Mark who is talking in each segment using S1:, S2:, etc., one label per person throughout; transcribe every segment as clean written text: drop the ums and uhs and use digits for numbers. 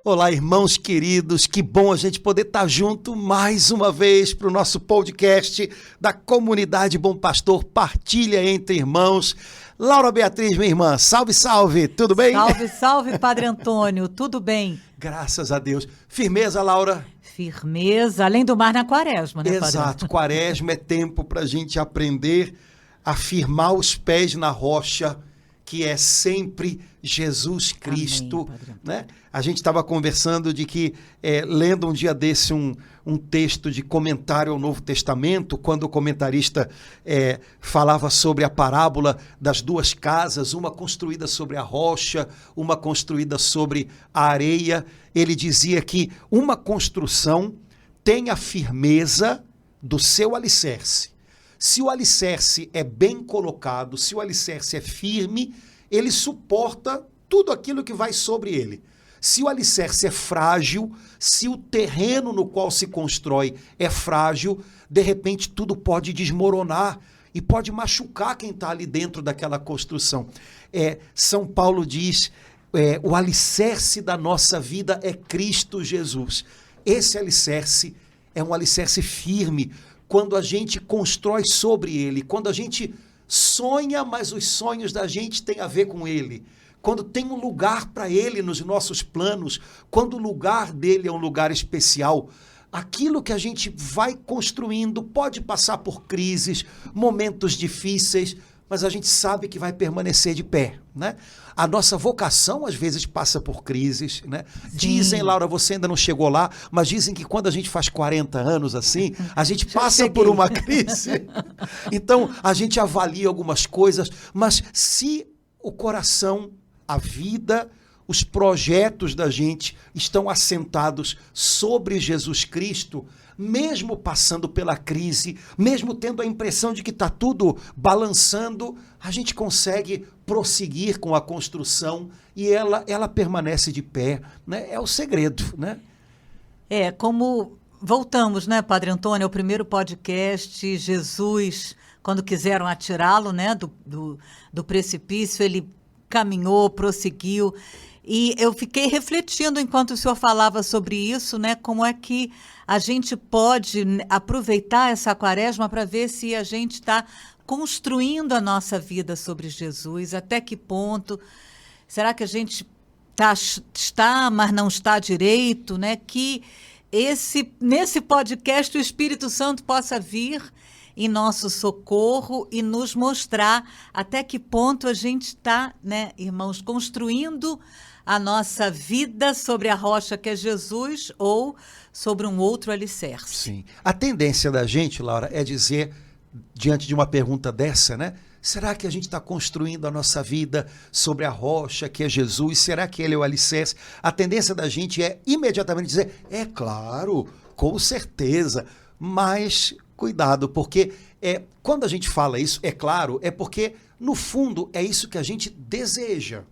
S1: Olá, irmãos queridos, que bom a gente poder estar junto mais uma vez para o nosso podcast da Comunidade Bom Pastor, Partilha entre Irmãos. Laura Beatriz, minha irmã, salve, salve, tudo bem?
S2: Salve, salve, Padre Antônio, tudo bem?
S1: Graças a Deus. Firmeza, Laura?
S2: Firmeza, além do mar na quaresma, né, Padre?
S1: Exato, quaresma é tempo para a gente aprender a firmar os pés na rocha, que é sempre Jesus Cristo. Amém, né? A gente estava conversando de que, lendo um dia desse um texto de comentário ao Novo Testamento, quando o comentarista falava sobre a parábola das duas casas, uma construída sobre a rocha, uma construída sobre a areia, ele dizia que uma construção tem a firmeza do seu alicerce. Se o alicerce é bem colocado, se o alicerce é firme, ele suporta tudo aquilo que vai sobre ele. Se o alicerce é frágil, se o terreno no qual se constrói é frágil, de repente tudo pode desmoronar e pode machucar quem está ali dentro daquela construção. São Paulo diz, o alicerce da nossa vida é Cristo Jesus. Esse alicerce é um alicerce firme, quando a gente constrói sobre ele, quando a gente sonha, mas os sonhos da gente têm a ver com ele, quando tem um lugar para ele nos nossos planos, quando o lugar dele é um lugar especial, aquilo que a gente vai construindo pode passar por crises, momentos difíceis, mas a gente sabe que vai permanecer de pé, né? A nossa vocação às vezes passa por crises, né? Dizem, Laura, você ainda não chegou lá, mas dizem que quando a gente faz 40 anos assim, a gente passa por uma crise. Então, a gente avalia algumas coisas, mas se o coração, a vida, os projetos da gente estão assentados sobre Jesus Cristo, mesmo passando pela crise, mesmo tendo a impressão de que está tudo balançando, a gente consegue prosseguir com a construção e ela permanece de pé, né? É o segredo, né?
S2: Como voltamos, né, Padre Antônio, ao primeiro podcast, Jesus, quando quiseram atirá-lo, né, do precipício, ele caminhou, prosseguiu. E eu fiquei refletindo enquanto o senhor falava sobre isso, né? Como é que a gente pode aproveitar essa quaresma para ver se a gente está construindo a nossa vida sobre Jesus, até que ponto, será que a gente está, mas não está direito, né? Que nesse podcast o Espírito Santo possa vir em nosso socorro e nos mostrar até que ponto a gente está, né, irmãos, construindo a nossa vida sobre a rocha que é Jesus ou sobre um outro alicerce.
S1: Sim. A tendência da gente, Laura, é dizer, diante de uma pergunta dessa, né? Será que a gente está construindo a nossa vida sobre a rocha que é Jesus? Será que ele é o alicerce? A tendência da gente é imediatamente dizer, é claro, com certeza, mas cuidado, porque quando a gente fala isso, é claro, é porque, no fundo, é isso que a gente deseja.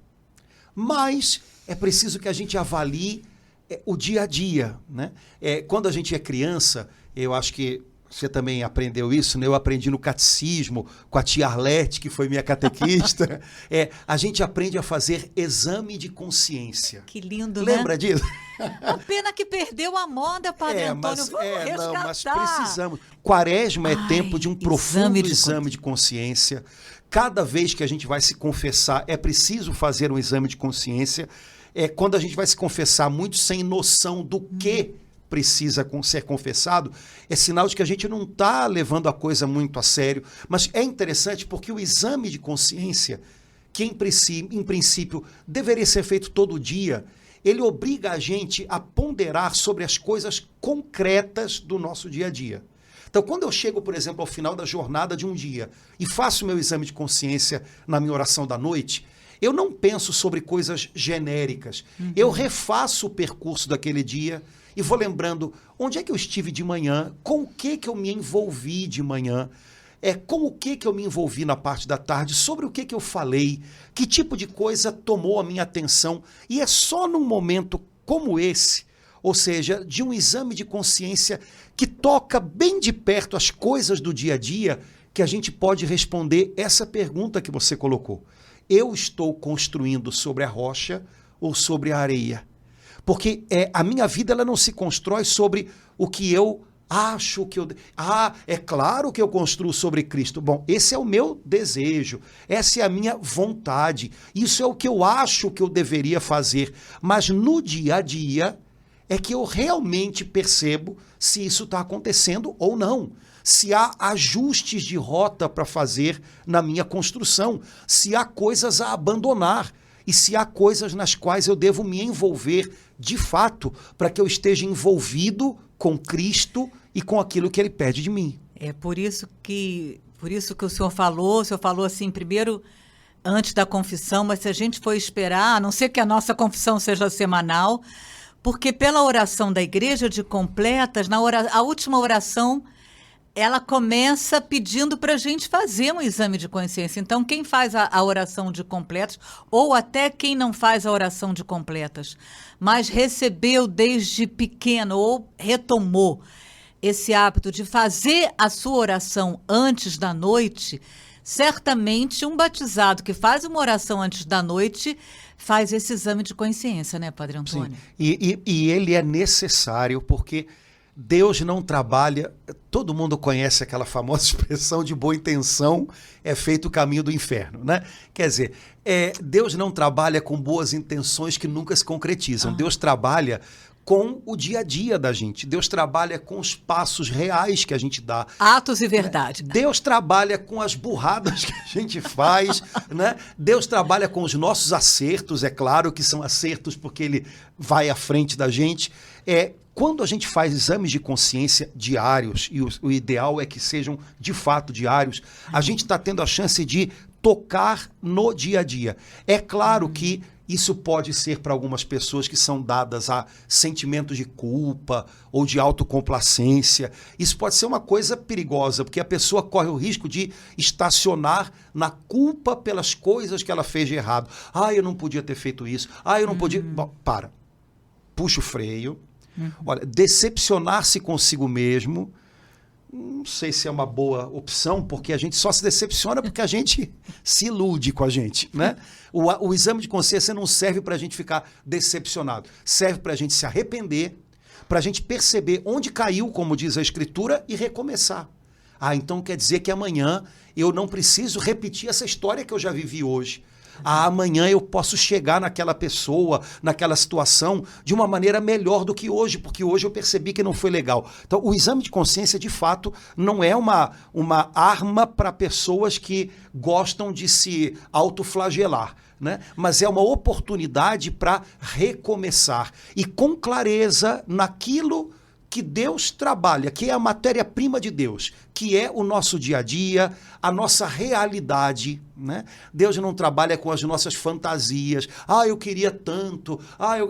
S1: Mas é preciso que a gente avalie o dia a dia, né? Quando a gente é criança, eu acho que você também aprendeu isso, né? Eu aprendi no catecismo com a tia Arlete, que foi minha catequista. A gente aprende a fazer exame de consciência.
S2: Que lindo,
S1: Lembra
S2: né?
S1: disso?
S2: Uma pena que perdeu a moda, Padre Antônio. Vamos resgatar.
S1: Não, mas precisamos. Quaresma é tempo de um profundo exame de consciência. Cada vez que a gente vai se confessar, é preciso fazer um exame de consciência. Quando a gente vai se confessar muito sem noção do que precisa ser confessado, é sinal de que a gente não está levando a coisa muito a sério. Mas é interessante porque o exame de consciência, que em princípio deveria ser feito todo dia, ele obriga a gente a ponderar sobre as coisas concretas do nosso dia a dia. Então, quando eu chego, por exemplo, ao final da jornada de um dia e faço meu exame de consciência na minha oração da noite, eu não penso sobre coisas genéricas. Eu refaço o percurso daquele dia e vou lembrando onde é que eu estive de manhã, com o que eu me envolvi de manhã, com o que eu me envolvi na parte da tarde, sobre o que eu falei, que tipo de coisa tomou a minha atenção. E é só num momento como esse, ou seja, de um exame de consciência que toca bem de perto as coisas do dia a dia, que a gente pode responder essa pergunta que você colocou. Eu estou construindo sobre a rocha ou sobre a areia? Porque a minha vida ela não se constrói sobre o que eu acho que eu... é claro que eu construo sobre Cristo. Bom, esse é o meu desejo, essa é a minha vontade, isso é o que eu acho que eu deveria fazer. Mas no dia a dia é que eu realmente percebo se isso está acontecendo ou não. Se há ajustes de rota para fazer na minha construção, se há coisas a abandonar e se há coisas nas quais eu devo me envolver de fato para que eu esteja envolvido com Cristo e com aquilo que Ele pede de mim.
S2: É por isso que o senhor falou assim, primeiro antes da confissão, mas se a gente for esperar, a não ser que a nossa confissão seja semanal, porque pela oração da Igreja de Completas, a última oração, ela começa pedindo para a gente fazer um exame de consciência. Então, quem faz a oração de completas, ou até quem não faz a oração de completas, mas recebeu desde pequeno ou retomou esse hábito de fazer a sua oração antes da noite, certamente um batizado que faz uma oração antes da noite faz esse exame de consciência, né, Padre Antônio?
S1: Sim. E ele é necessário porque Deus não trabalha... Todo mundo conhece aquela famosa expressão de boa intenção é feito o caminho do inferno, né? Quer dizer, Deus não trabalha com boas intenções que nunca se concretizam. Deus trabalha com o dia a dia da gente. Deus trabalha com os passos reais que a gente dá.
S2: Atos e verdade.
S1: Né? Deus trabalha com as burradas que a gente faz, né? Deus trabalha com os nossos acertos, é claro que são acertos porque Ele vai à frente da gente. Quando a gente faz exames de consciência diários, e o ideal é que sejam de fato diários, a gente está tendo a chance de tocar no dia a dia. É claro que isso pode ser para algumas pessoas que são dadas a sentimentos de culpa ou de autocomplacência. Isso pode ser uma coisa perigosa, porque a pessoa corre o risco de estacionar na culpa pelas coisas que ela fez de errado. Eu não podia ter feito isso. Eu não podia... Bom, para. Puxa o freio. Olha, decepcionar-se consigo mesmo, não sei se é uma boa opção, porque a gente só se decepciona porque a gente se ilude com a gente, né? O exame de consciência não serve para a gente ficar decepcionado, serve para a gente se arrepender, para a gente perceber onde caiu, como diz a Escritura, e recomeçar. Então quer dizer que amanhã eu não preciso repetir essa história que eu já vivi hoje. Amanhã eu posso chegar naquela pessoa, naquela situação, de uma maneira melhor do que hoje, porque hoje eu percebi que não foi legal. Então, o exame de consciência, de fato, não é uma arma para pessoas que gostam de se autoflagelar, né? Mas é uma oportunidade para recomeçar e com clareza naquilo que Deus trabalha, que é a matéria-prima de Deus, que é o nosso dia a dia, a nossa realidade, né? Deus não trabalha com as nossas fantasias. Eu queria tanto.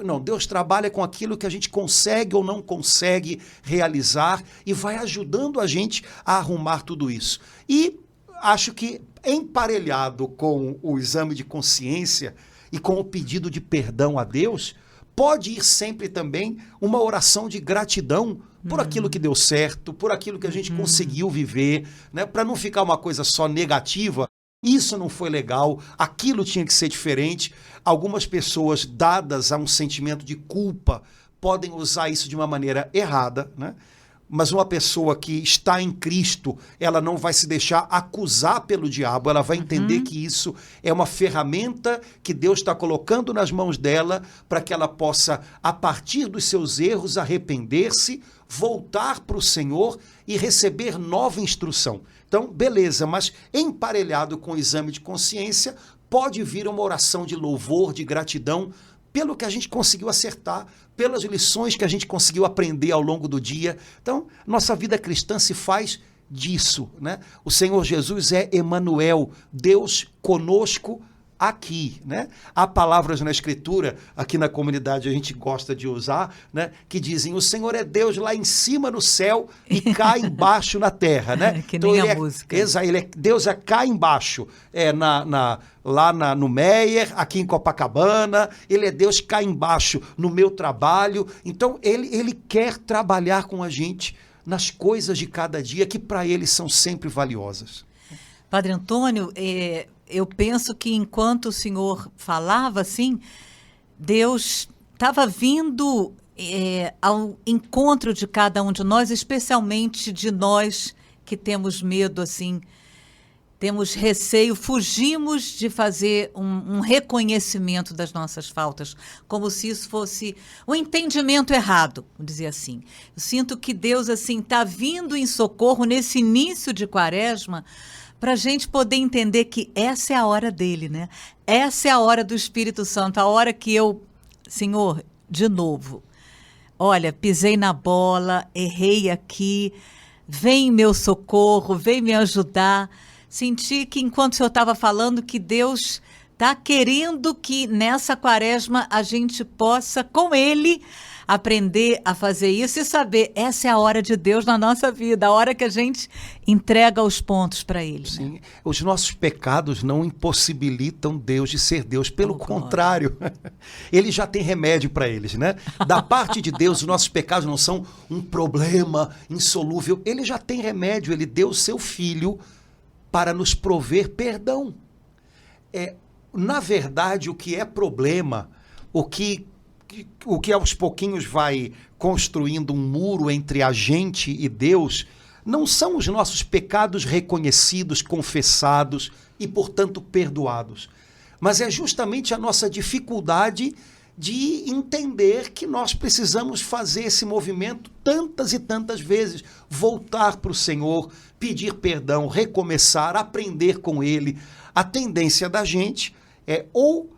S1: Não, Deus trabalha com aquilo que a gente consegue ou não consegue realizar e vai ajudando a gente a arrumar tudo isso. E acho que emparelhado com o exame de consciência e com o pedido de perdão a Deus, pode ir sempre também uma oração de gratidão por aquilo que deu certo, por aquilo que a gente conseguiu viver, né? Para não ficar uma coisa só negativa. Isso não foi legal, aquilo tinha que ser diferente. Algumas pessoas, dadas a um sentimento de culpa, podem usar isso de uma maneira errada, né? Mas uma pessoa que está em Cristo, ela não vai se deixar acusar pelo diabo, ela vai entender que isso é uma ferramenta que Deus está colocando nas mãos dela para que ela possa, a partir dos seus erros, arrepender-se, voltar para o Senhor e receber nova instrução. Então, beleza, mas emparelhado com o exame de consciência, pode vir uma oração de louvor, de gratidão, pelo que a gente conseguiu acertar, pelas lições que a gente conseguiu aprender ao longo do dia. Então, nossa vida cristã se faz disso, né? O Senhor Jesus é Emanuel, Deus conosco aqui, né? Há palavras na Escritura, aqui na comunidade a gente gosta de usar, né? Que dizem, o Senhor é Deus lá em cima no céu e cá embaixo na terra, né?
S2: Que nem a música.
S1: Deus é cá embaixo, lá no Meier, aqui em Copacabana, Ele é Deus cá embaixo no meu trabalho. Então, Ele quer trabalhar com a gente nas coisas de cada dia que para Ele são sempre valiosas.
S2: Padre Antônio, eu penso que enquanto o senhor falava assim, Deus estava vindo ao encontro de cada um de nós, especialmente de nós que temos medo, assim, temos receio, fugimos de fazer um reconhecimento das nossas faltas, como se isso fosse um entendimento errado, vamos dizer assim. Eu sinto que Deus assim está vindo em socorro nesse início de Quaresma, para a gente poder entender que essa é a hora dele, né? Essa é a hora do Espírito Santo, a hora que eu, Senhor, de novo, olha, pisei na bola, errei aqui, vem em meu socorro, vem me ajudar. Senti que, enquanto o senhor estava falando, que Deus está querendo que nessa Quaresma a gente possa, com Ele, aprender a fazer isso e saber, essa é a hora de Deus na nossa vida, a hora que a gente entrega os pontos para Ele.
S1: Sim,
S2: né?
S1: Os nossos pecados não impossibilitam Deus de ser Deus, pelo contrário, Ele já tem remédio para eles, né? Da parte de Deus, os nossos pecados não são um problema insolúvel, Ele já tem remédio, Ele deu o seu Filho para nos prover perdão. Na verdade, o que é problema, o que aos pouquinhos vai construindo um muro entre a gente e Deus, não são os nossos pecados reconhecidos, confessados e, portanto, perdoados. Mas é justamente a nossa dificuldade de entender que nós precisamos fazer esse movimento tantas e tantas vezes, voltar para o Senhor, pedir perdão, recomeçar, aprender com Ele. A tendência da gente é ou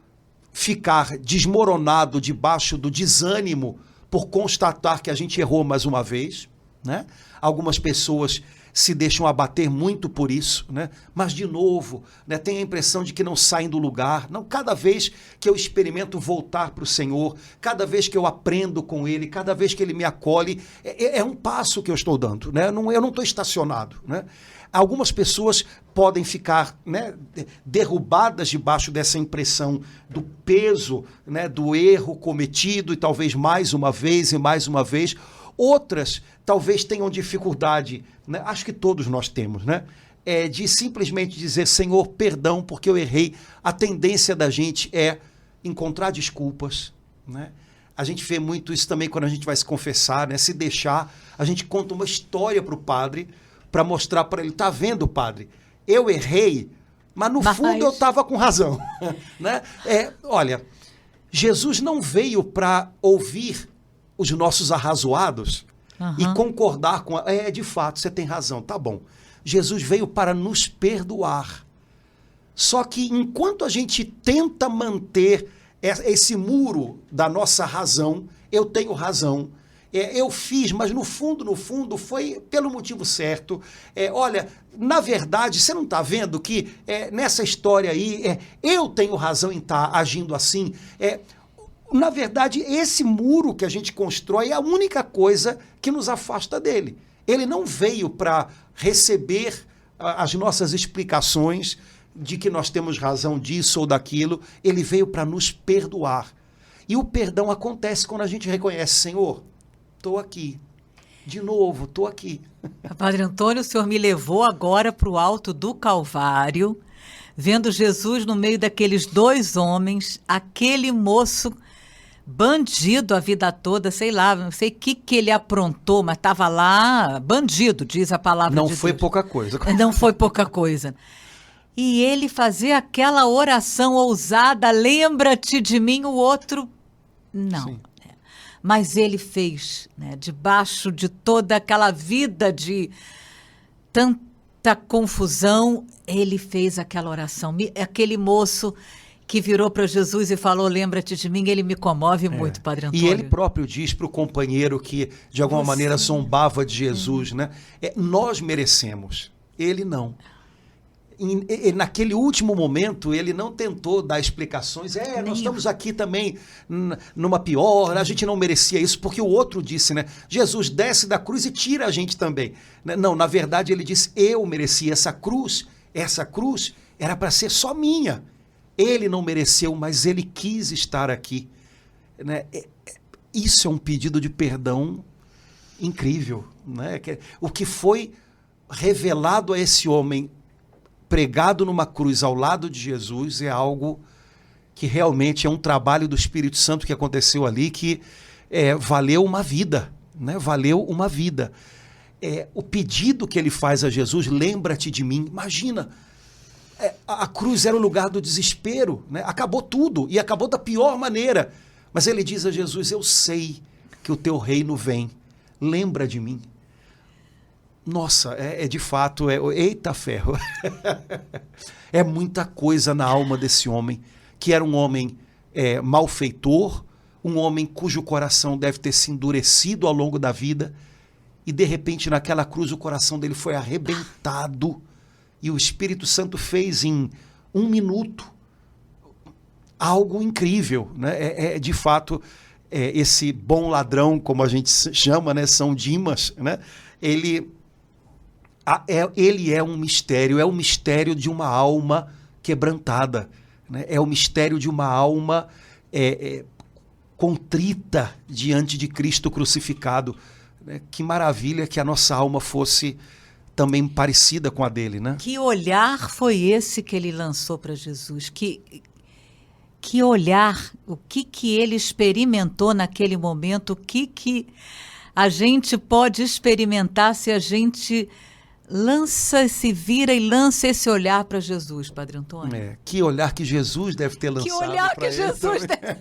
S1: ficar desmoronado debaixo do desânimo por constatar que a gente errou mais uma vez, né? Algumas pessoas se deixam abater muito por isso, né? Mas, de novo, né, tem a impressão de que não saem do lugar. Não, cada vez que eu experimento voltar para o Senhor, cada vez que eu aprendo com Ele, cada vez que Ele me acolhe, é um passo que eu estou dando, né? Eu não estou estacionado, né? Algumas pessoas podem ficar, né, derrubadas debaixo dessa impressão do peso, né, do erro cometido, e talvez mais uma vez e mais uma vez. Outras talvez tenham dificuldade, né? Acho que todos nós temos, né? De simplesmente dizer, Senhor, perdão, porque eu errei. A tendência da gente é encontrar desculpas, né? A gente vê muito isso também quando a gente vai se confessar, né? Se deixar, a gente conta uma história para o padre, para mostrar para ele, tá vendo, padre? Eu errei, mas no fundo eu estava com razão, né? Olha, Jesus não veio para ouvir os nossos arrazoados e concordar com... de fato, você tem razão, tá bom. Jesus veio para nos perdoar. Só que enquanto a gente tenta manter esse muro da nossa razão, eu tenho razão, eu fiz, mas no fundo, foi pelo motivo certo. Olha, na verdade, você não está vendo que nessa história aí, eu tenho razão em estar agindo assim? Na verdade, esse muro que a gente constrói é a única coisa que nos afasta dele. Ele não veio para receber as nossas explicações de que nós temos razão disso ou daquilo. Ele veio para nos perdoar. E o perdão acontece quando a gente reconhece, Senhor, estou aqui. De novo, estou aqui.
S2: Padre Antônio, o senhor me levou agora para o alto do Calvário, vendo Jesus no meio daqueles dois homens, aquele moço bandido a vida toda, sei lá, não sei o que ele aprontou, mas estava lá, bandido, diz a palavra de Deus.
S1: Não foi pouca coisa.
S2: Não foi pouca coisa. E ele fazia aquela oração ousada, lembra-te de mim, o outro, não.
S1: Sim.
S2: Mas ele fez, né, debaixo de toda aquela vida de tanta confusão, ele fez aquela oração. Aquele moço que virou para Jesus e falou, lembra-te de mim, ele me comove muito, Padre Antônio.
S1: E ele próprio diz para o companheiro que, de alguma maneira, zombava de Jesus, né? Nós merecemos, ele não. E naquele último momento, ele não tentou dar explicações. Nós estamos aqui também numa pior, a gente não merecia isso, porque o outro disse, né? Jesus desce da cruz e tira a gente também. Não, na verdade, ele disse, eu merecia essa cruz era para ser só minha. Ele não mereceu, mas ele quis estar aqui. Né? Isso é um pedido de perdão incrível. Né? O que foi revelado a esse homem pregado numa cruz ao lado de Jesus é algo que realmente é um trabalho do Espírito Santo que aconteceu ali, que valeu uma vida, né? Valeu uma vida. O pedido que ele faz a Jesus, lembra-te de mim. Imagina, a cruz era o lugar do desespero, né? Acabou tudo, e acabou da pior maneira. Mas ele diz a Jesus, eu sei que o teu reino vem, lembra de mim. Nossa, de fato, eita ferro. É muita coisa na alma desse homem, que era um homem malfeitor, um homem cujo coração deve ter se endurecido ao longo da vida, e de repente naquela cruz o coração dele foi arrebentado, e o Espírito Santo fez em 1 minuto algo incrível, né? De fato, esse bom ladrão, como a gente chama, né? São Dimas, né? Ele é um mistério, é o mistério de uma alma quebrantada, né? É o mistério de uma alma contrita diante de Cristo crucificado. Né? Que maravilha que a nossa alma fosse também parecida com a dele, né?
S2: Que olhar foi esse que ele lançou para Jesus? Que olhar, o que ele experimentou naquele momento, o que a gente pode experimentar se a gente se vira e lança esse olhar para Jesus, Padre Antônio?
S1: Que olhar que Jesus deve ter lançado.
S2: Que olhar que Jesus deve...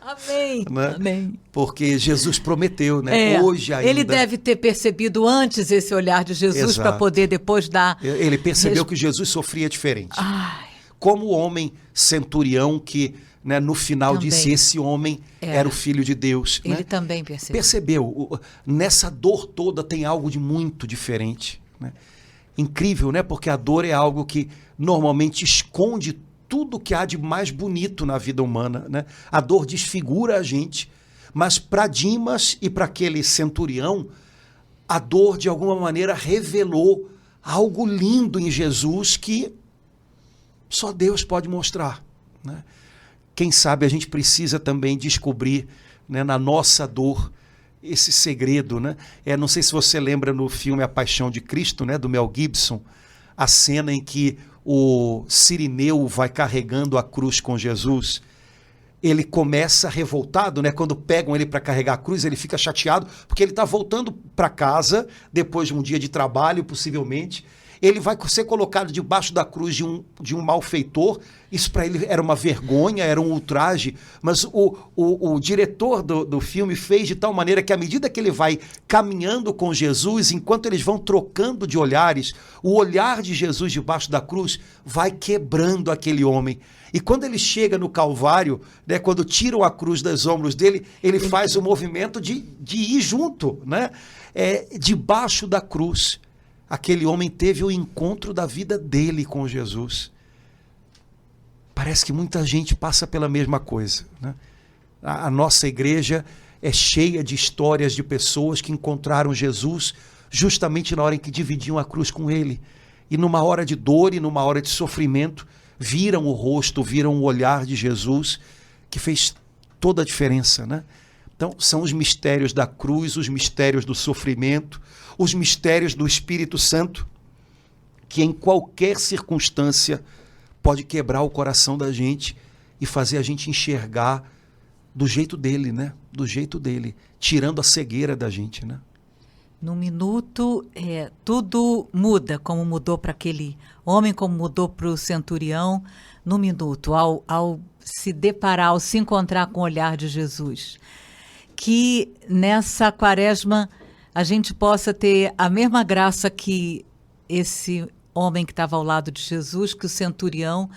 S2: Amém, né? Amém.
S1: Porque Jesus prometeu, né? Hoje ainda...
S2: Ele deve ter percebido antes esse olhar de Jesus para poder depois dar...
S1: Ele percebeu que Jesus sofria diferente. Como o homem centurião que, né, no final também disse, esse homem era o Filho de Deus.
S2: Ele, né?
S1: Também percebeu. Nessa dor toda tem algo de muito diferente. Né? Incrível, né? Porque a dor é algo que normalmente esconde tudo que há de mais bonito na vida humana. Né? A dor desfigura a gente, mas para Dimas e para aquele centurião, a dor de alguma maneira revelou algo lindo em Jesus que só Deus pode mostrar. Né? Quem sabe a gente precisa também descobrir, né, na nossa dor esse segredo. Né? Não sei se você lembra no filme A Paixão de Cristo, né, do Mel Gibson, a cena em que o Cirineu vai carregando a cruz com Jesus. Ele começa revoltado, né? Quando pegam ele para carregar a cruz, ele fica chateado, porque ele está voltando para casa, depois de um dia de trabalho, possivelmente. Ele vai ser colocado debaixo da cruz de um malfeitor. Isso para ele era uma vergonha, era um ultraje. Mas o diretor do filme fez de tal maneira que, à medida que ele vai caminhando com Jesus, enquanto eles vão trocando de olhares, o olhar de Jesus debaixo da cruz vai quebrando aquele homem. E quando ele chega no Calvário, né, quando tiram a cruz dos ombros dele, ele faz o movimento de ir junto, né? Debaixo da cruz. Aquele homem teve o encontro da vida dele com Jesus. Parece que muita gente passa pela mesma coisa. Né? A nossa igreja é cheia de histórias de pessoas que encontraram Jesus justamente na hora em que dividiam a cruz com ele. E numa hora de dor e numa hora de sofrimento, viram o rosto, viram o olhar de Jesus, que fez toda a diferença. Né? Então, são os mistérios da cruz, os mistérios do sofrimento, os mistérios do Espírito Santo, que em qualquer circunstância pode quebrar o coração da gente e fazer a gente enxergar do jeito dele, né? Do jeito dele, tirando a cegueira da gente, né?
S2: Num minuto, tudo muda, como mudou para aquele homem, como mudou para o centurião. Num minuto, ao se deparar, ao se encontrar com o olhar de Jesus. Que nessa quaresma a gente possa ter a mesma graça que esse homem que estava ao lado de Jesus, que o centurião,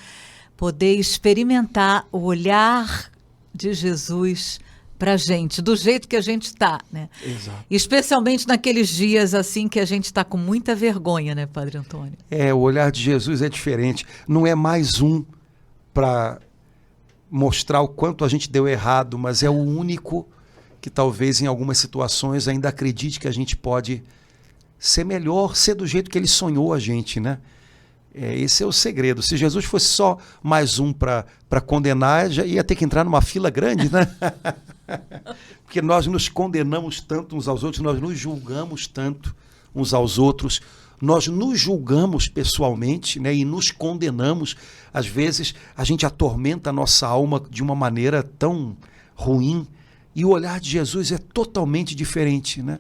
S2: poder experimentar o olhar de Jesus para a gente, do jeito que a gente está, né?
S1: Exato.
S2: Especialmente naqueles dias assim que a gente está com muita vergonha, né, Padre Antônio?
S1: O olhar de Jesus é diferente. Não é mais um para mostrar o quanto a gente deu errado, mas é o único que talvez em algumas situações ainda acredite que a gente pode ser melhor, ser do jeito que ele sonhou a gente, né? Esse é o segredo. Se Jesus fosse só mais um para condenar, já ia ter que entrar numa fila grande, né? Porque nós nos condenamos tanto uns aos outros, nós nos julgamos tanto uns aos outros, nós nos julgamos pessoalmente, né? E nos condenamos, às vezes a gente atormenta a nossa alma de uma maneira tão ruim, e o olhar de Jesus é totalmente diferente, né?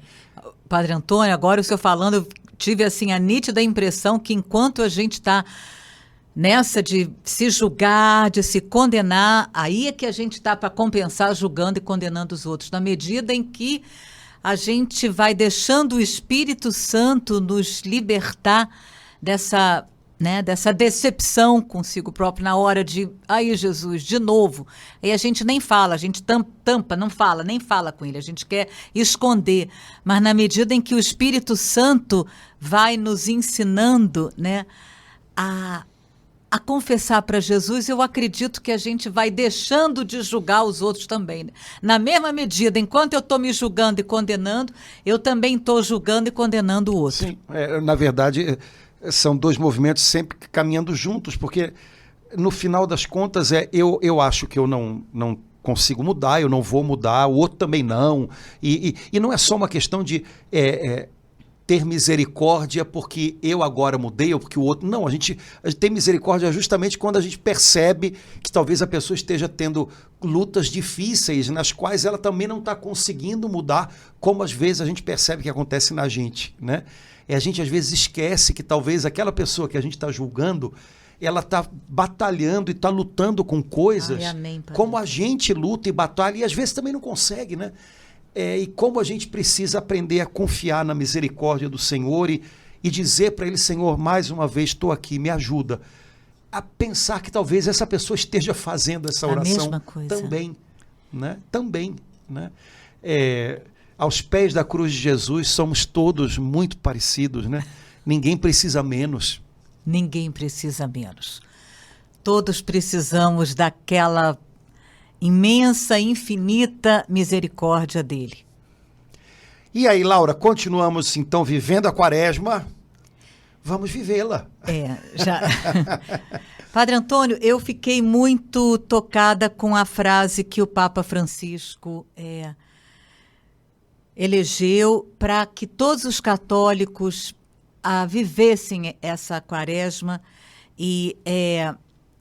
S2: Padre Antônio, agora o senhor falando, eu tive assim a nítida impressão que enquanto a gente está nessa de se julgar, de se condenar, aí é que a gente está para compensar julgando e condenando os outros. Na medida em que a gente vai deixando o Espírito Santo nos libertar dessa decepção consigo próprio na hora de, aí Jesus, de novo. Aí a gente nem fala, a gente tampa, não fala, nem fala com ele, a gente quer esconder. Mas na medida em que o Espírito Santo vai nos ensinando, né, a confessar para Jesus, eu acredito que a gente vai deixando de julgar os outros também. Né? Na mesma medida, enquanto eu estou me julgando e condenando, eu também estou julgando e condenando o outro.
S1: Sim, na verdade, são dois movimentos sempre caminhando juntos, porque no final das contas eu acho que eu não consigo mudar, eu não vou mudar, o outro também não. E não é só uma questão de ter misericórdia porque eu agora mudei ou porque o outro... Não, a gente tem misericórdia justamente quando a gente percebe que talvez a pessoa esteja tendo lutas difíceis nas quais ela também não está conseguindo mudar, como às vezes a gente percebe que acontece na gente, né? A gente às vezes esquece que talvez aquela pessoa que a gente está julgando, ela está batalhando e está lutando com coisas como a gente luta e batalha e às vezes também não consegue, né? E como a gente precisa aprender a confiar na misericórdia do Senhor e dizer para Ele, Senhor, mais uma vez estou aqui, me ajuda a pensar que talvez essa pessoa esteja fazendo essa oração também, né? Também, né? Aos pés da cruz de Jesus somos todos muito parecidos, né? Ninguém precisa menos.
S2: Ninguém precisa menos. Todos precisamos daquela imensa, infinita misericórdia dele.
S1: E aí, Laura, continuamos então vivendo a Quaresma? Vamos vivê-la.
S2: Já. Padre Antônio, eu fiquei muito tocada com a frase que o Papa Francisco elegeu para que todos os católicos vivessem essa Quaresma, e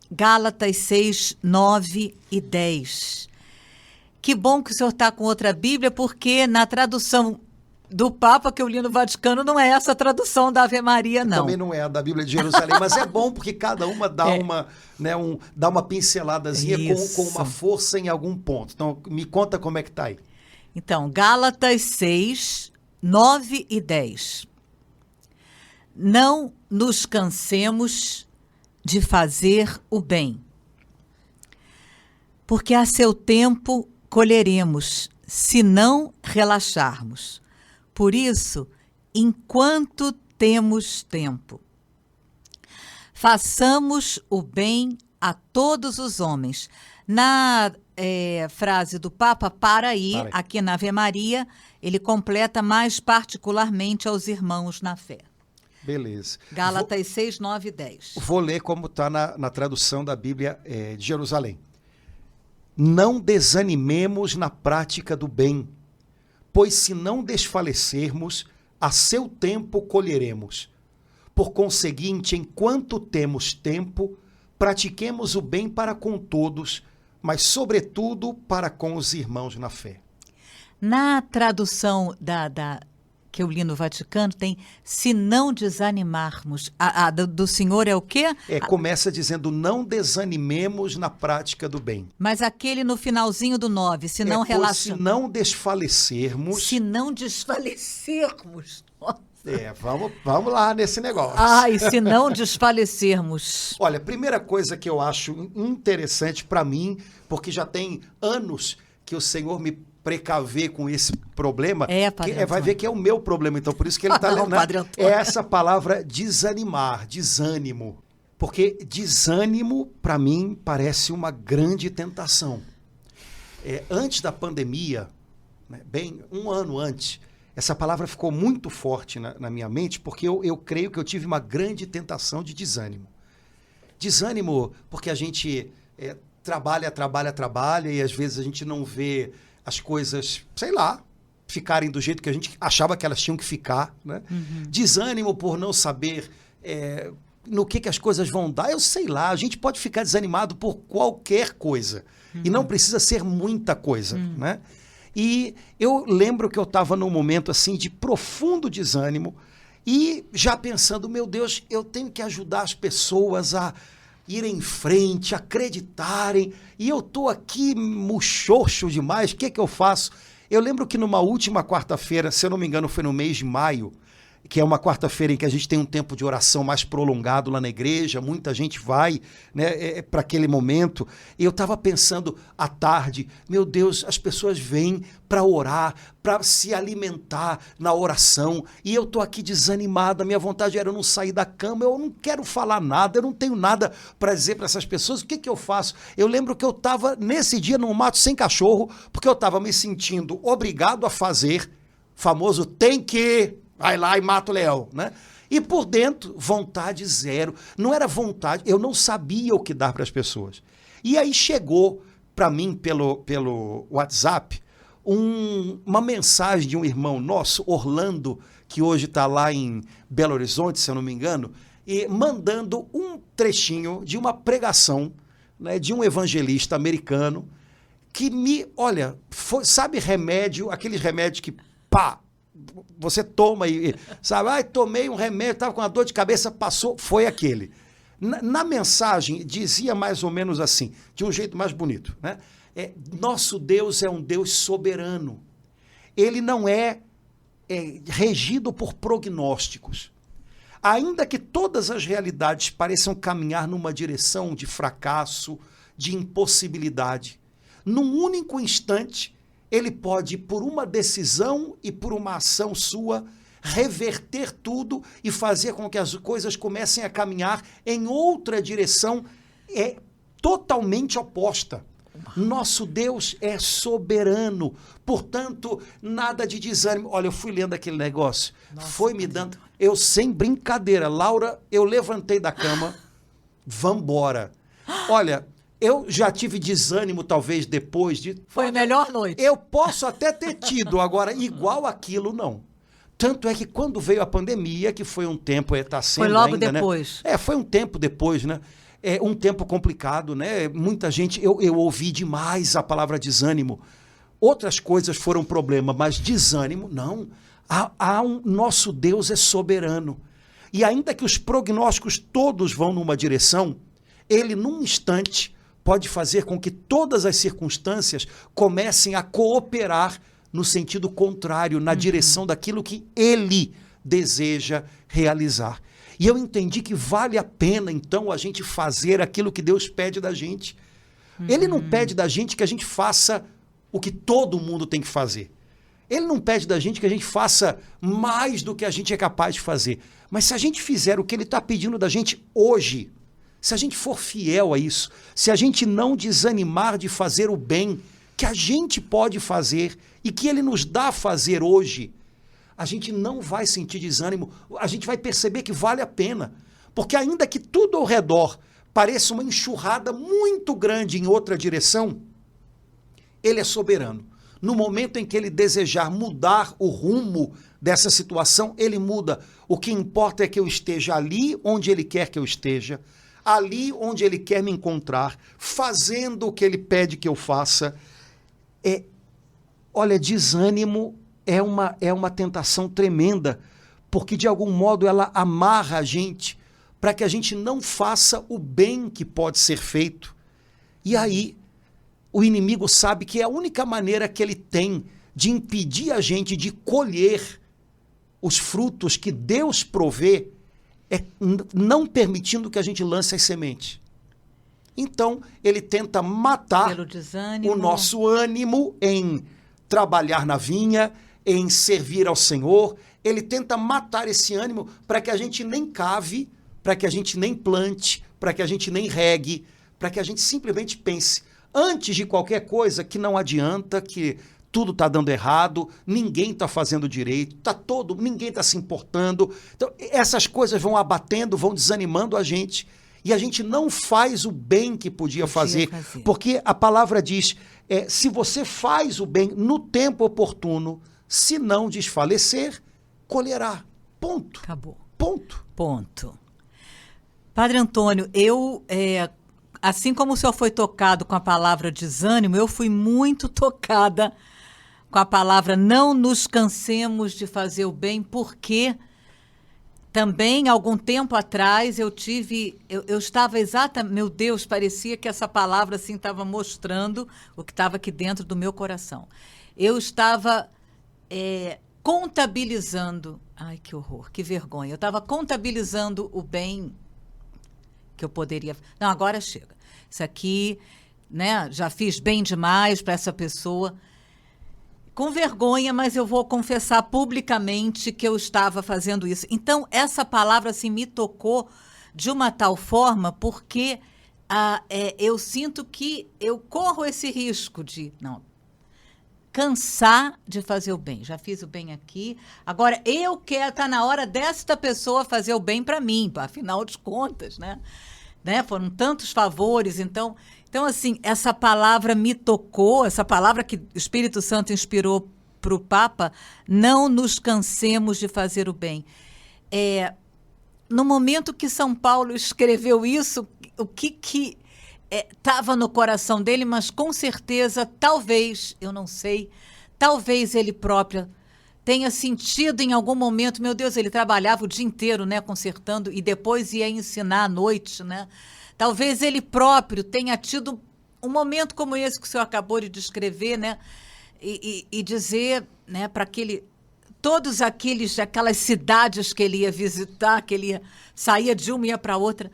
S2: Gálatas 6, 9 e 10. Que bom que o senhor está com outra Bíblia, porque na tradução do Papa que eu li no Vaticano não é essa a tradução da Ave Maria, não.
S1: Também não é a da Bíblia de Jerusalém, mas é bom porque cada uma dá dá uma pinceladazinha com uma força em algum ponto. Então, me conta como é que está aí.
S2: Então, Gálatas 6, 9 e 10. Não nos cansemos de fazer o bem, porque a seu tempo colheremos, se não relaxarmos. Por isso, enquanto temos tempo, façamos o bem a todos os homens. Na frase do Papa, aqui na Ave Maria, ele completa mais particularmente aos irmãos na fé.
S1: Beleza.
S2: Gálatas 6, 9 e 10.
S1: Vou ler como está na tradução da Bíblia de Jerusalém. Não desanimemos na prática do bem, pois se não desfalecermos, a seu tempo colheremos. Por conseguinte, enquanto temos tempo, pratiquemos o bem para com todos, mas sobretudo para com os irmãos na fé.
S2: Na tradução que eu li no Vaticano, tem se não desanimarmos. Do senhor é o quê?
S1: Começa dizendo não desanimemos na prática do bem.
S2: Mas aquele no finalzinho do 9, se não relaxarmos.
S1: Se não desfalecermos.
S2: Se não desfalecermos.
S1: Vamos lá nesse negócio.
S2: E se não desfalecermos.
S1: Olha, primeira coisa que eu acho interessante para mim, porque já tem anos que o Senhor me precaver com esse problema, vai ver que é o meu problema, então por isso que ele está lendo, essa palavra desanimar, desânimo, porque desânimo para mim parece uma grande tentação. Antes da pandemia, né, bem um ano antes, essa palavra ficou muito forte na minha mente, porque eu creio que eu tive uma grande tentação de desânimo. Desânimo porque a gente trabalha e às vezes a gente não vê as coisas, sei lá, ficarem do jeito que a gente achava que elas tinham que ficar, né? Uhum. Desânimo por não saber no que as coisas vão dar, eu sei lá, a gente pode ficar desanimado por qualquer coisa. E não precisa ser muita coisa, né? E eu lembro que eu estava num momento assim de profundo desânimo e já pensando, meu Deus, eu tenho que ajudar as pessoas a irem em frente, acreditarem, e eu estou aqui muxoxo demais, o que eu faço? Eu lembro que numa última quarta-feira, se eu não me engano foi no mês de maio, que é uma quarta-feira em que a gente tem um tempo de oração mais prolongado lá na igreja, muita gente vai, né, para aquele momento, e eu estava pensando à tarde, meu Deus, as pessoas vêm para orar, para se alimentar na oração, e eu estou aqui desanimada, minha vontade era eu não sair da cama, eu não quero falar nada, eu não tenho nada para dizer para essas pessoas, o que eu faço? Eu lembro que eu estava nesse dia num mato sem cachorro, porque eu estava me sentindo obrigado a fazer, famoso tem que... Vai lá e mata o leão, né? E por dentro, vontade zero. Não era vontade, eu não sabia o que dar para as pessoas. E aí chegou para mim pelo WhatsApp uma mensagem de um irmão nosso, Orlando, que hoje está lá em Belo Horizonte, se eu não me engano, e mandando um trechinho de uma pregação, né, de um evangelista americano que olha, sabe remédio, aqueles remédios que pá, você toma e sabe, tomei um remédio, estava com uma dor de cabeça, passou, foi aquele. Na mensagem dizia mais ou menos assim, de um jeito mais bonito, né? Nosso Deus é um Deus soberano. Ele não é regido por prognósticos. Ainda que todas as realidades pareçam caminhar numa direção de fracasso, de impossibilidade, num único instante, ele pode, por uma decisão e por uma ação sua, reverter tudo e fazer com que as coisas comecem a caminhar em outra direção totalmente oposta. Nosso Deus é soberano, portanto, nada de desânimo. Olha, eu fui lendo aquele negócio, foi me dando... Eu, sem brincadeira, Laura, eu levantei da cama, vambora. Olha... Eu já tive desânimo, talvez, depois de...
S2: Foi a melhor noite.
S1: Eu posso até ter tido, agora, igual aquilo, não. Tanto é que quando veio a pandemia, que foi um tempo, está sendo
S2: foi logo
S1: ainda,
S2: depois.
S1: Né? Foi um tempo depois, né? Um tempo complicado, né? Muita gente... Eu ouvi demais a palavra desânimo. Outras coisas foram problema, mas desânimo, não. Nosso Deus é soberano. E ainda que os prognósticos todos vão numa direção, ele, num instante... pode fazer com que todas as circunstâncias comecem a cooperar no sentido contrário, na direção daquilo que ele deseja realizar. E eu entendi que vale a pena, então, a gente fazer aquilo que Deus pede da gente. Ele não pede da gente que a gente faça o que todo mundo tem que fazer. Ele não pede da gente que a gente faça mais do que a gente é capaz de fazer. Mas se a gente fizer o que ele está pedindo da gente hoje, se a gente for fiel a isso, se a gente não desanimar de fazer o bem que a gente pode fazer e que ele nos dá a fazer hoje, a gente não vai sentir desânimo, a gente vai perceber que vale a pena. Porque ainda que tudo ao redor pareça uma enxurrada muito grande em outra direção, ele é soberano. No momento em que ele desejar mudar o rumo dessa situação, ele muda. O que importa é que eu esteja ali onde ele quer que eu esteja, ali onde ele quer me encontrar, fazendo o que ele pede que eu faça. Olha, desânimo é uma tentação tremenda, porque de algum modo ela amarra a gente para que a gente não faça o bem que pode ser feito. E aí, o inimigo sabe que é a única maneira que ele tem de impedir a gente de colher os frutos que Deus provê é não permitindo que a gente lance as sementes. Então, ele tenta matar o nosso ânimo em trabalhar na vinha, em servir ao Senhor. Ele tenta matar esse ânimo para que a gente nem cave, para que a gente nem plante, para que a gente nem regue, para que a gente simplesmente pense, antes de qualquer coisa, que não adianta, que tudo está dando errado, ninguém está fazendo direito, ninguém está se importando. Então, essas coisas vão abatendo, vão desanimando a gente, e a gente não faz o bem que podia fazer, porque a palavra diz, se você faz o bem no tempo oportuno, se não desfalecer, colherá. Ponto.
S2: Acabou.
S1: Ponto.
S2: Ponto. Padre Antônio, assim como o senhor foi tocado com a palavra desânimo, eu fui muito tocada com a palavra não nos cansemos de fazer o bem, porque também, algum tempo atrás, eu estava exatamente, meu Deus, parecia que essa palavra assim estava mostrando o que estava aqui dentro do meu coração. Eu estava contabilizando, ai que horror, que vergonha, eu estava contabilizando o bem que eu poderia... Não, agora chega. Isso aqui, né, já fiz bem demais para essa pessoa. Com vergonha, mas eu vou confessar publicamente que eu estava fazendo isso. Então, essa palavra assim, me tocou de uma tal forma, porque eu sinto que eu corro esse risco de cansar de fazer o bem. Já fiz o bem aqui, agora está na hora desta pessoa fazer o bem para mim, afinal de contas, né? Foram tantos favores, então, assim, essa palavra me tocou, essa palavra que o Espírito Santo inspirou para o Papa, não nos cansemos de fazer o bem. No momento que São Paulo escreveu isso, o que estava no coração dele, mas com certeza, talvez, eu não sei, talvez ele próprio tenha sentido em algum momento, meu Deus, ele trabalhava o dia inteiro, né, consertando, e depois ia ensinar à noite, né? Talvez ele próprio tenha tido um momento como esse que o senhor acabou de descrever, né? E dizer, né, para aquelas cidades que ele ia visitar, que ele saía de uma e ia para outra,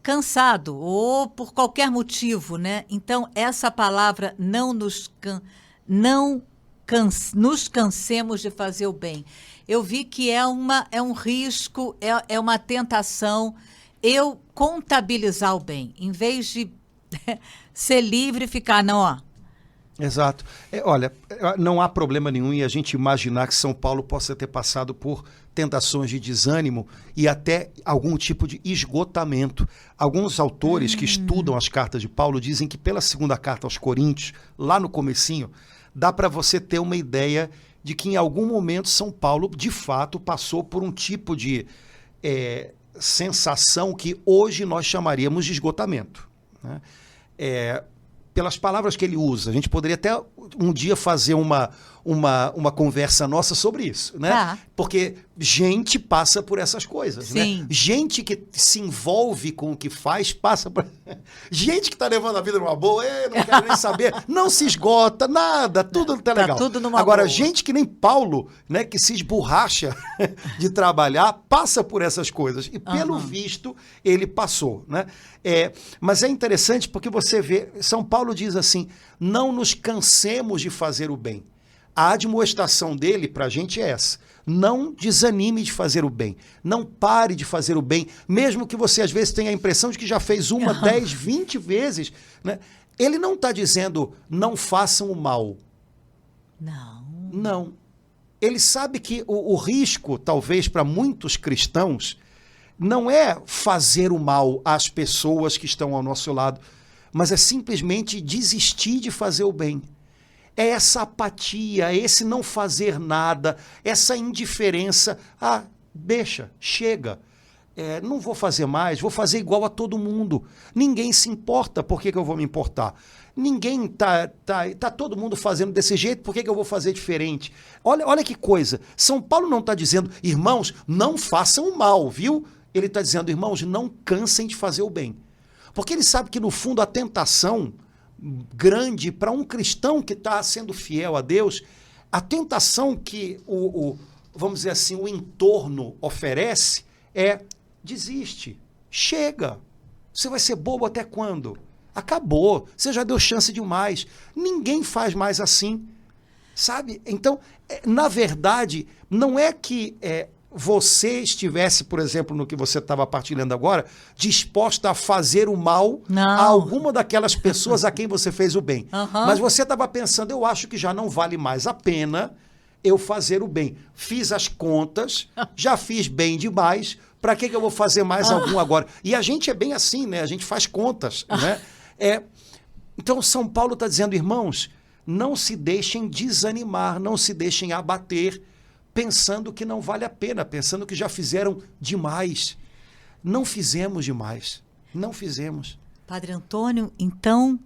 S2: cansado, ou por qualquer motivo, né? Então, essa palavra nos cansemos de fazer o bem. Eu vi que é um risco, é uma tentação eu contabilizar o bem, em vez de ser livre e ficar, não, ó.
S1: Exato. Olha, não há problema nenhum em a gente imaginar que São Paulo possa ter passado por tentações de desânimo e até algum tipo de esgotamento. Alguns autores que estudam as cartas de Paulo dizem que pela segunda carta aos Coríntios, lá no comecinho, dá para você ter uma ideia de que em algum momento São Paulo, de fato, passou por um tipo de sensação que hoje nós chamaríamos de esgotamento, né? Pelas palavras que ele usa, a gente poderia até um dia fazer uma conversa nossa sobre isso, né?
S2: Tá.
S1: Porque gente passa por essas coisas,
S2: Sim.
S1: né? Gente que se envolve com o que faz, passa por... Gente que tá levando a vida numa boa, não quero nem saber, não se esgota, nada, tudo tá legal.
S2: Tudo numa
S1: Agora,
S2: boa.
S1: gente que nem Paulo, né, que se esborracha de trabalhar, passa por essas coisas. E pelo visto, ele passou, né? Mas é interessante porque você vê, São Paulo diz assim, não nos cansemos de fazer o bem. A admoestação dele para a gente é essa. Não desanime de fazer o bem. Não pare de fazer o bem, mesmo que você às vezes tenha a impressão de que já fez 10, 20 vezes, né? Ele não está dizendo não façam o mal. Não. Ele sabe que o risco, talvez, para muitos cristãos, não é fazer o mal às pessoas que estão ao nosso lado, mas é simplesmente desistir de fazer o bem. É essa apatia, esse não fazer nada, essa indiferença. Deixa, chega. Não vou fazer mais, vou fazer igual a todo mundo. Ninguém se importa, por que eu vou me importar? Ninguém tá todo mundo fazendo desse jeito, por que eu vou fazer diferente? Olha que coisa, São Paulo não está dizendo, irmãos, não façam o mal, viu? Ele está dizendo, irmãos, não cansem de fazer o bem. Porque ele sabe que, no fundo, a tentação grande para um cristão que está sendo fiel a Deus, a tentação que vamos dizer assim, o entorno oferece desiste, chega, você vai ser bobo até quando? Acabou, você já deu chance demais, ninguém faz mais assim, sabe? Então, na verdade, não é que você estivesse, por exemplo, no que você estava partilhando agora, disposta a fazer o mal a alguma daquelas pessoas a quem você fez o bem. Mas você estava pensando, eu acho que já não vale mais a pena eu fazer o bem. Fiz as contas, já fiz bem demais, para que eu vou fazer mais algum agora? E a gente é bem assim, né? A gente faz contas, né? Então, São Paulo está dizendo, irmãos, não se deixem desanimar, não se deixem abater, pensando que não vale a pena, pensando que já fizeram demais. não fizemos demais. Não fizemos.
S2: Padre Antônio, então,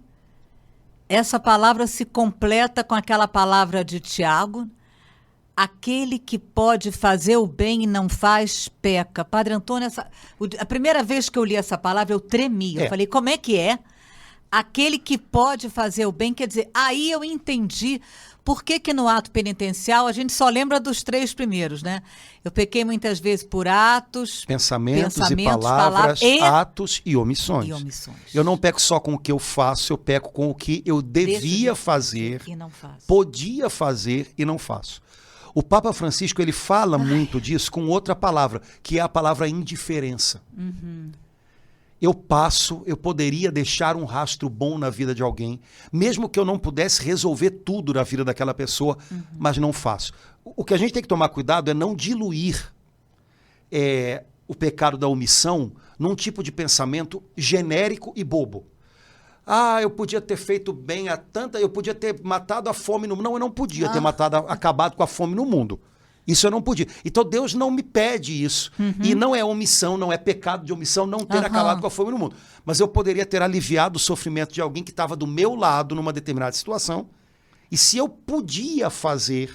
S2: essa palavra se completa com aquela palavra de Tiago: aquele que pode fazer o bem e não faz, peca. Padre Antônio, a primeira vez que eu li essa palavra, eu tremi. Eu falei, como é que é? Aquele que pode fazer o bem, quer dizer, aí eu entendi por que no ato penitencial a gente só lembra dos 3 primeiros, né? Eu pequei muitas vezes por atos,
S1: pensamentos e palavras, atos e omissões. Eu não peco só com o que eu faço, eu peco com o que eu devia fazer,
S2: e não faço.
S1: Podia fazer e não faço. O Papa Francisco, ele fala muito disso com outra palavra, que é a palavra indiferença. Eu poderia deixar um rastro bom na vida de alguém, mesmo que eu não pudesse resolver tudo na vida daquela pessoa, mas não faço. O que a gente tem que tomar cuidado é não diluir o pecado da omissão num tipo de pensamento genérico e bobo. Eu podia ter feito bem eu podia ter matado a fome no mundo. Não, eu não podia ter acabado com a fome no mundo. Isso eu não podia. Então Deus não me pede isso. E não é omissão, não é pecado de omissão não ter acabado com a fome no mundo. Mas eu poderia ter aliviado o sofrimento de alguém que estava do meu lado numa determinada situação. E se eu podia fazer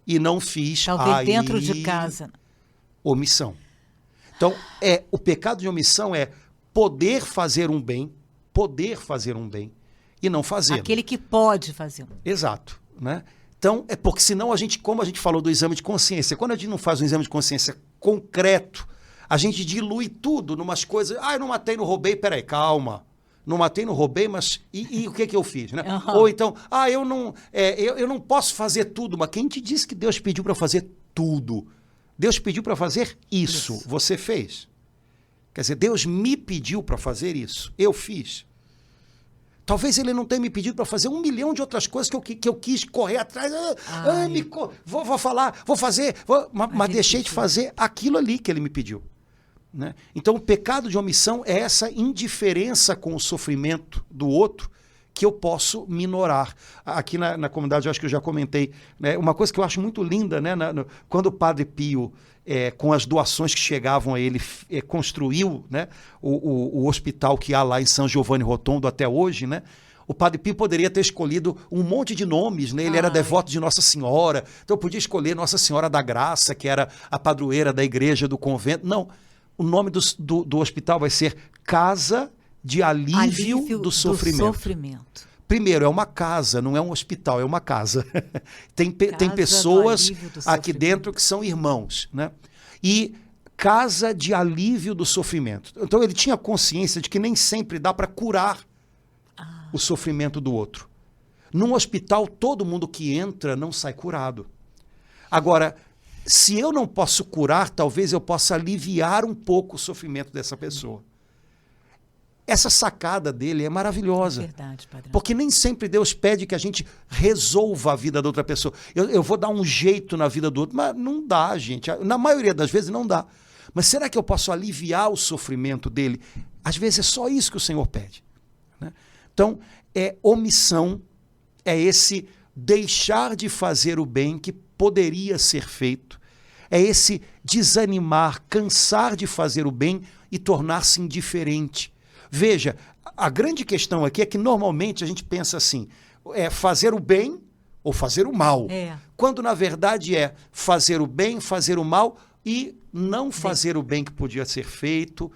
S1: e não fiz...
S2: Talvez dentro de casa.
S1: Omissão. Então, o pecado de omissão é poder fazer um bem e não fazer.
S2: Aquele que pode fazer.
S1: Exato, né? Então, porque senão como a gente falou do exame de consciência, quando a gente não faz um exame de consciência concreto, a gente dilui tudo numas coisas. Eu não matei, não roubei, peraí, calma. Não matei, não roubei, mas e o que eu fiz, né? Ou então, eu não posso fazer tudo, mas quem te disse que Deus pediu para fazer tudo? Deus pediu para fazer isso, você fez. Quer dizer, Deus me pediu para fazer isso, eu fiz. Talvez ele não tenha me pedido para fazer 1 milhão de outras coisas que eu quis correr atrás. Vou falar, vou fazer, mas deixei de fazer aquilo ali que ele me pediu. Né? Então, o pecado de omissão é essa indiferença com o sofrimento do outro que eu posso minorar. Aqui na comunidade, eu acho que eu já comentei, né? Uma coisa que eu acho muito linda, né? Quando o Padre Pio, com as doações que chegavam a ele, construiu, né? o hospital que há lá em São Giovanni Rotondo até hoje, né? O Padre Pio poderia ter escolhido um monte de nomes, né? Ele era devoto de Nossa Senhora, então podia escolher Nossa Senhora da Graça, que era a padroeira da igreja, do convento. Não, o nome do hospital vai ser Casa de Alívio do Sofrimento. Primeiro, é uma casa, não é um hospital, é uma casa. Tem pessoas aqui dentro que são irmãos, né? E Casa de Alívio do Sofrimento. Então ele tinha consciência de que nem sempre dá para curar o sofrimento do outro. Num hospital, todo mundo que entra não sai curado. Agora, se eu não posso curar, talvez eu possa aliviar um pouco o sofrimento dessa pessoa. Essa sacada dele é maravilhosa.
S2: É verdade, Padre.
S1: Porque nem sempre Deus pede que a gente resolva a vida da outra pessoa. Eu vou dar um jeito na vida do outro, mas não dá, gente. Na maioria das vezes não dá. Mas será que eu posso aliviar o sofrimento dele? Às vezes é só isso que o Senhor pede. Né? Então, omissão, é esse deixar de fazer o bem que poderia ser feito. É esse desanimar, cansar de fazer o bem e tornar-se indiferente. Veja, a grande questão aqui é que normalmente a gente pensa assim, fazer o bem ou fazer o mal. Quando na verdade é fazer o bem, fazer o mal e não fazer o bem que podia ser feito,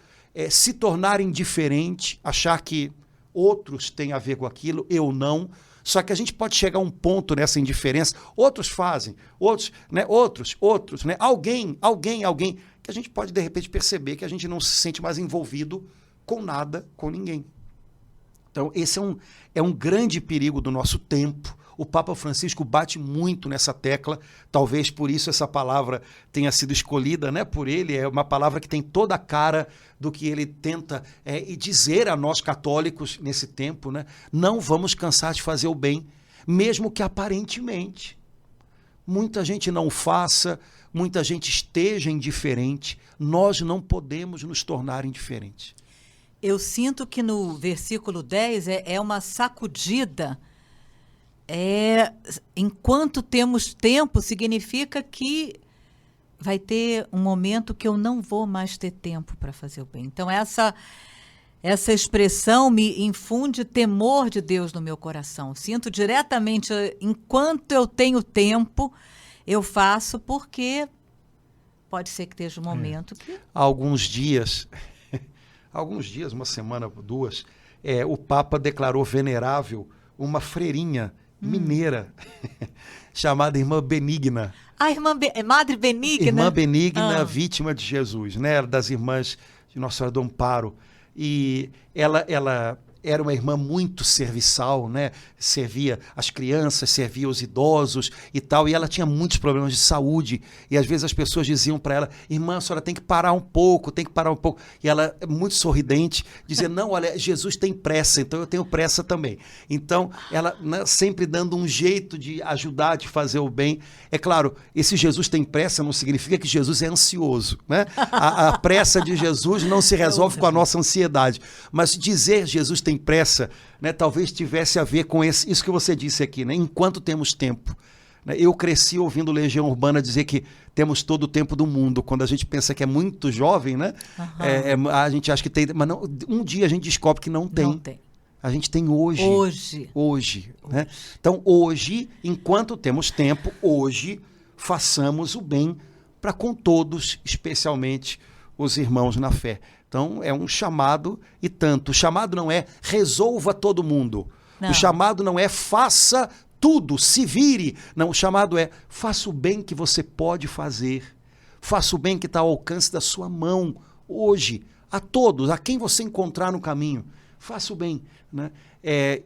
S1: se tornar indiferente, achar que outros têm a ver com aquilo, eu não. Só que a gente pode chegar a um ponto nessa indiferença, outros fazem, outros, né? Alguém, que a gente pode de repente perceber que a gente não se sente mais envolvido com nada, com ninguém. Então, esse é um grande perigo do nosso tempo. O Papa Francisco bate muito nessa tecla, talvez por isso essa palavra tenha sido escolhida, né, por ele. É uma palavra que tem toda a cara do que ele tenta dizer a nós católicos nesse tempo. Né? Não vamos cansar de fazer o bem, mesmo que aparentemente muita gente não faça, muita gente esteja indiferente. Nós não podemos nos tornar indiferentes.
S2: Eu sinto que no versículo 10 é uma sacudida. Enquanto temos tempo, significa que vai ter um momento que eu não vou mais ter tempo para fazer o bem. Então, essa expressão me infunde temor de Deus no meu coração. Sinto diretamente, enquanto eu tenho tempo, eu faço, porque pode ser que esteja um momento que...
S1: Há alguns dias, uma semana, duas, o Papa declarou venerável uma freirinha mineira chamada Irmã Benigna.
S2: A Madre Benigna?
S1: Irmã Benigna, vítima de Jesus, né? Das irmãs de Nossa Senhora do Amparo. E ela era uma irmã muito serviçal, né? Servia as crianças, servia os idosos e tal. E ela tinha muitos problemas de saúde. E às vezes as pessoas diziam para ela: irmã, a senhora tem que parar um pouco, tem que parar um pouco. E ela, muito sorridente, dizia: não, olha, Jesus tem pressa, então eu tenho pressa também. Então, ela, né, sempre dando um jeito de ajudar, de fazer o bem. É claro, esse Jesus tem pressa não significa que Jesus é ansioso, né? A pressa de Jesus não se resolve com a nossa ansiedade. Mas dizer Jesus tem pressa, né, talvez tivesse a ver com isso que você disse aqui, né? Enquanto temos tempo. Né? Eu cresci ouvindo Legião Urbana dizer que temos todo o tempo do mundo. Quando a gente pensa que é muito jovem, né? A gente acha que tem, mas não, um dia a gente descobre que não tem.
S2: Não tem.
S1: A gente tem hoje. Hoje. Né? Então, hoje, enquanto temos tempo, hoje, façamos o bem para com todos, especialmente os irmãos na fé. Então, é um chamado e tanto. O chamado não é resolva todo mundo. Não. O chamado não é faça tudo, se vire. Não, o chamado é faça o bem que você pode fazer. Faça o bem que está ao alcance da sua mão hoje. A todos, a quem você encontrar no caminho. Faça o bem. Né?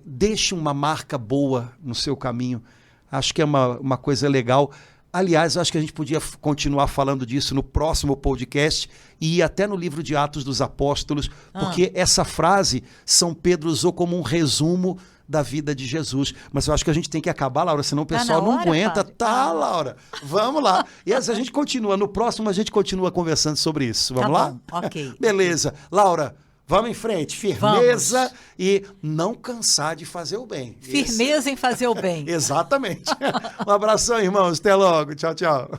S1: Deixe uma marca boa no seu caminho. Acho que é uma coisa legal. Aliás, acho que a gente podia continuar falando disso no próximo podcast e ir até no livro de Atos dos Apóstolos, porque essa frase São Pedro usou como um resumo da vida de Jesus. Mas eu acho que a gente tem que acabar, Laura, senão o pessoal não aguenta. Padre? Tá, Laura, vamos lá. E a gente continua, no próximo a gente continua conversando sobre isso. Vamos lá?
S2: Ok.
S1: Beleza. Laura, vamos em frente, firmeza e não cansar de fazer o bem.
S2: Firmeza em fazer o bem.
S1: Exatamente. Um abração, irmãos. Até logo. Tchau, tchau.